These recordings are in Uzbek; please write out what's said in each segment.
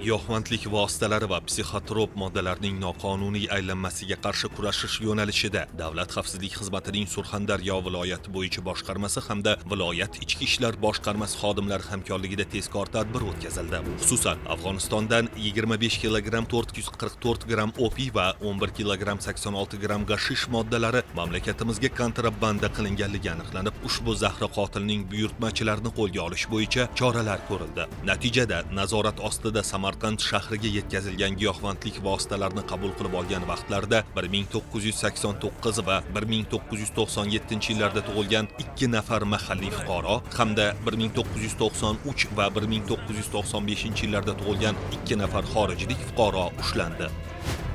Giyohvandlik vositalari va psixotrop moddalarning noqonuniy aylanmasiga qarshi kurashish yo'nalishida Davlat xavfsizlik xizmatining Surxondaryo viloyati bo'yicha boshqarmasi hamda viloyat ichki ishlar boshqarmasi xodimlari hamkorligida tezkor tadbir o'tkazildi. Xususan, Afg'onistondan 25 kilogramm 444 gramm opiy va 11 kilogramm 86 gramm gashish moddalari mamlakatimizga kontrabanda qilinganligi aniqlanib, ushbu zahri qotilning buyurtmachilarini qo'lga olish bo'yicha choralar ko'rildi. Natijada nazorat ostida Samarqand shahriga yetkazilgan giyohvandlik vositalarini qabul qilib olgan vaqtlarda 1989 va 1997 yillarda tug'ilgan 2 nafar mahalliy fuqaro hamda 1993 va 1995 yillarda tug'ilgan 2 nafar xorijlik fuqaro ushlandi.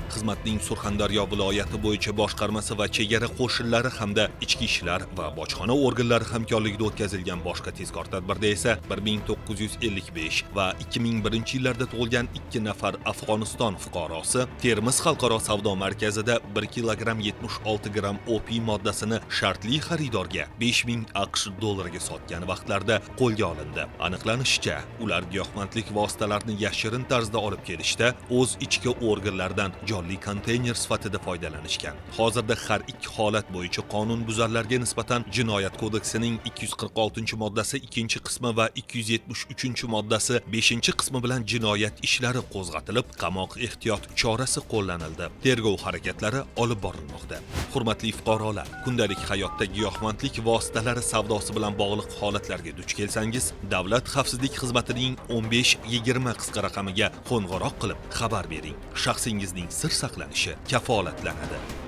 Xizmatning Surxondaryo viloyati bo'yicha boshqarmasi va chegara qo'shinlari hamda ichki ishlar va bojxona organlari hamkorligida o'tkazilgan boshqa tezkor tadbirda esa 1955 va 2001 yillarda tug'ilgan 2 nafar Afg'oniston fuqarosi Termiz xalqaro savdo markazida 1 kilogramm 76 gramm opiy moddasini shartli xaridorga 5000 AQSh dollariga sotgan vaqtlarda qo'lga olindi. Aniqlanishicha, ular giyohvandlik vositalarini yashirin tarzda olib kelishda o'z ichki organlaridan jonli konteyner sifatida foydalanishgan. Hozirda har ikki holat bo'yicha qonunbuzarlarga nisbatan Jinoyat kodeksining 246-moddasi 2-qismi va 273-moddasi 5-qismi bilan jinoyat ishlari qo'zg'atilib, qamoq ehtiyot chorasi qo'llanildi. Tergov harakatlari olib borilmoqda. Hurmatli fuqarolar, kundalik hayotda giyohvandlik vositalari savdosi bilan bog'liq holatlarga duch kelsangiz, Davlat xavfsizlik xizmatining 15-20 qisqa raqamiga qo'ng'iroq qilib xabar bering. Shaxsingizning sir saqlanishi kafolatlanadi.